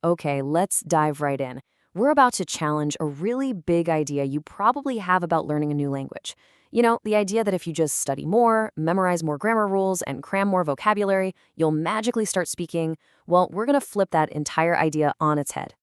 Okay, let's dive right in. We're about to challenge a really big idea you probably have about learning a new language. You know, the idea that if you just study more, memorize more grammar rules, and cram more vocabulary, you'll magically start speaking. Well, we're going to flip that entire idea on its head.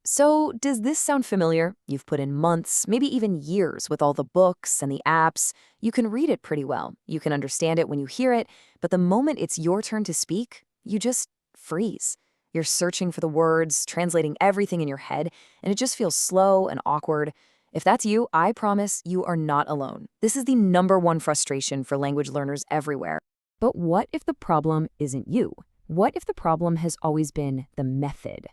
So, does this sound familiar? You've put in months, maybe even years with all the books and the apps. You can read it pretty well. You can understand it when you hear it, but the moment it's your turn to speak, you just freeze. You're searching for the words, translating everything in your head, and it just feels slow and awkward. If that's you, I promise you are not alone. This is the number one frustration for language learners everywhere. But what if the problem isn't you? What if the problem has always been the method?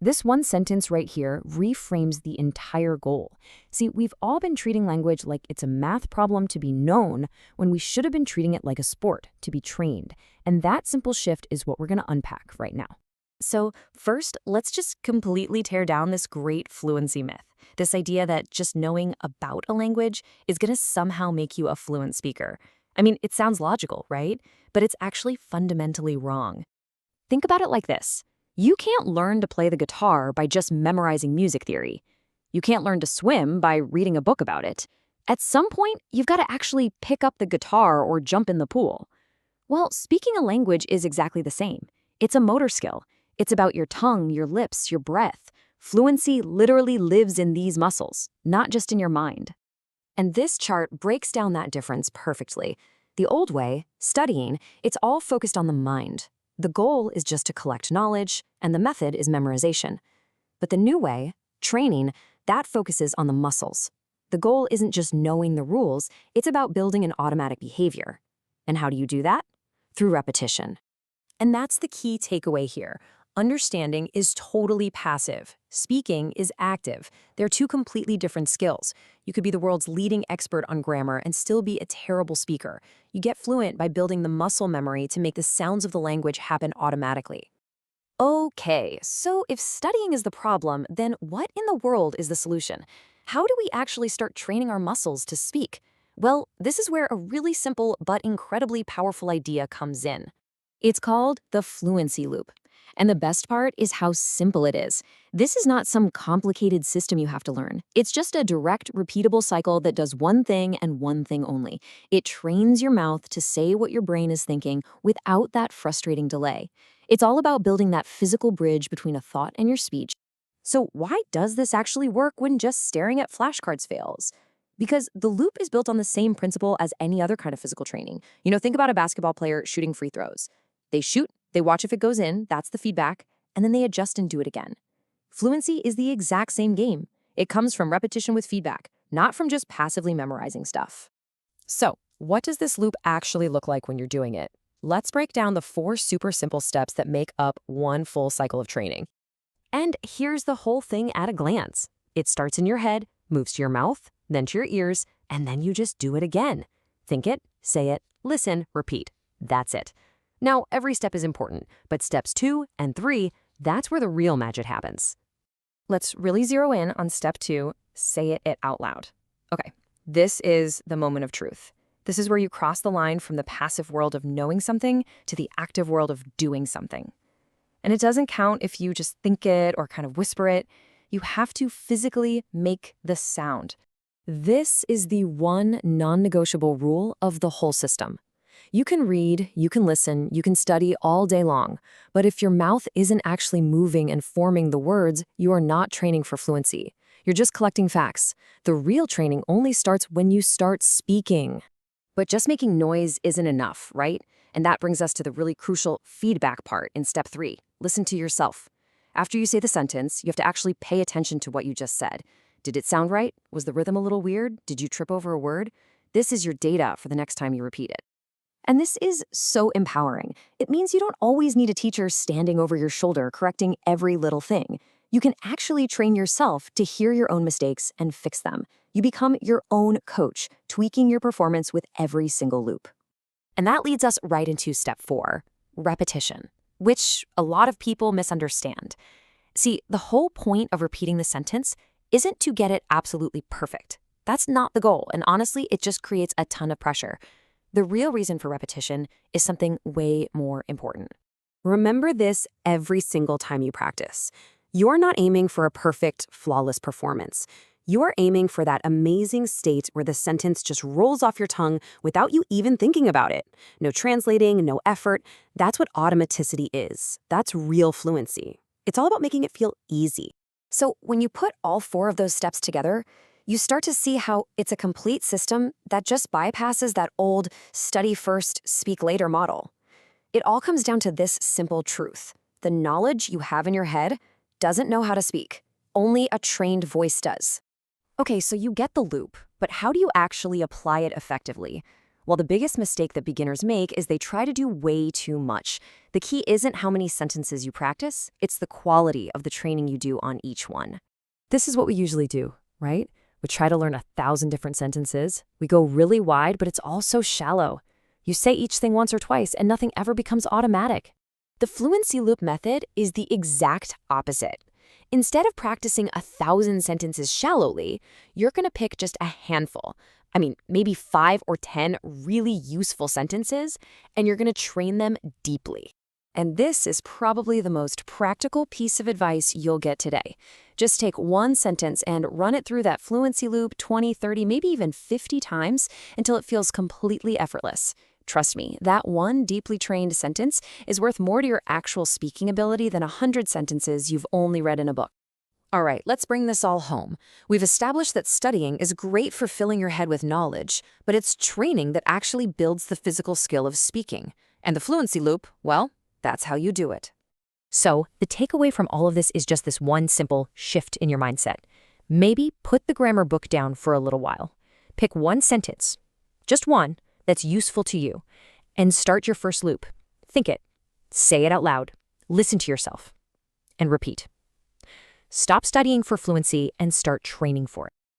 This one sentence right here reframes the entire goal. See, we've all been treating language like it's a math problem to be known when we should have been treating it like a sport to be trained. And that simple shift is what we're going to unpack right now. So first, let's just completely tear down this great fluency myth. This idea that just knowing about a language is going to somehow make you a fluent speaker. I mean, it sounds logical, right? But it's actually fundamentally wrong. Think about it like this. You can't learn to play the guitar by just memorizing music theory. You can't learn to swim by reading a book about it. At some point, you've got to actually pick up the guitar or jump in the pool. Well, speaking a language is exactly the same. It's a motor skill. It's about your tongue, your lips, your breath. Fluency literally lives in these muscles, not just in your mind. And this chart breaks down that difference perfectly. The old way, studying, it's all focused on the mind. The goal is just to collect knowledge, and the method is memorization. But the new way, training, that focuses on the muscles. The goal isn't just knowing the rules, it's about building an automatic behavior. And how do you do that? Through repetition. And that's the key takeaway here. Understanding is totally passive. Speaking is active. They're two completely different skills. You could be the world's leading expert on grammar and still be a terrible speaker. You get fluent by building the muscle memory to make the sounds of the language happen automatically. Okay, so if studying is the problem, then what in the world is the solution? How do we actually start training our muscles to speak? Well, this is where a really simple but incredibly powerful idea comes in. It's called the fluency loop. And the best part is how simple it is. This is not some complicated system you have to learn. It's just a direct, repeatable cycle that does one thing and one thing only. It trains your mouth to say what your brain is thinking without that frustrating delay. It's all about building that physical bridge between a thought and your speech. So why does this actually work when just staring at flashcards fails? Because the loop is built on the same principle as any other kind of physical training. You know, think about a basketball player shooting free throws. They shoot, they watch if it goes in, that's the feedback, and then they adjust and do it again. Fluency is the exact same game. It comes from repetition with feedback, not from just passively memorizing stuff. So, what does this loop actually look like when you're doing it? Let's break down the 4 super simple steps that make up one full cycle of training. And here's the whole thing at a glance. It starts in your head, moves to your mouth, then to your ears, and then you just do it again. Think it, say it, listen, repeat. That's it. Now, every step is important, but steps 2 and 3, that's where the real magic happens. Let's really zero in on step 2, say it out loud. Okay, this is the moment of truth. This is where you cross the line from the passive world of knowing something to the active world of doing something. And it doesn't count if you just think it or kind of whisper it. You have to physically make the sound. This is the one non-negotiable rule of the whole system. You can read, you can listen, you can study all day long, but if your mouth isn't actually moving and forming the words, you are not training for fluency. You're just collecting facts. The real training only starts when you start speaking. But just making noise isn't enough, right? And that brings us to the really crucial feedback part in step 3. Listen to yourself. After you say the sentence, you have to actually pay attention to what you just said. Did it sound right? Was the rhythm a little weird? Did you trip over a word? This is your data for the next time you repeat it. And this is so empowering. It means you don't always need a teacher standing over your shoulder correcting every little thing. You can actually train yourself to hear your own mistakes and fix them. You become your own coach, tweaking your performance with every single loop. And that leads us right into step 4, repetition, which a lot of people misunderstand. See, the whole point of repeating the sentence isn't to get it absolutely perfect. That's not the goal, and honestly, it just creates a ton of pressure. The real reason for repetition is something way more important. Remember this every single time you practice. You're not aiming for a perfect, flawless performance. You're aiming for that amazing state where the sentence just rolls off your tongue without you even thinking about it. No translating, no effort. That's what automaticity is. That's real fluency. It's all about making it feel easy. So when you put all four of those steps together, you start to see how it's a complete system that just bypasses that old study first, speak later model. It all comes down to this simple truth. The knowledge you have in your head doesn't know how to speak. Only a trained voice does. Okay, so you get the loop, but how do you actually apply it effectively? Well, the biggest mistake that beginners make is they try to do way too much. The key isn't how many sentences you practice, it's the quality of the training you do on each one. This is what we usually do, right? We try to learn 1,000 different sentences. We go really wide, but it's all so shallow. You say each thing once or twice, and nothing ever becomes automatic. The fluency loop method is the exact opposite. Instead of practicing 1,000 sentences shallowly, you're going to pick just a handful. Maybe 5 or 10 really useful sentences, and you're going to train them deeply. And this is probably the most practical piece of advice you'll get today. Just take one sentence and run it through that fluency loop 20, 30, maybe even 50 times until it feels completely effortless. Trust me, that one deeply trained sentence is worth more to your actual speaking ability than 100 sentences you've only read in a book. All right, let's bring this all home. We've established that studying is great for filling your head with knowledge, but it's training that actually builds the physical skill of speaking. And the fluency loop, well, that's how you do it. So, the takeaway from all of this is just this one simple shift in your mindset. Maybe put the grammar book down for a little while. Pick one sentence, just one, that's useful to you, and start your first loop. Think it, say it out loud, listen to yourself, and repeat. Stop studying for fluency and start training for it.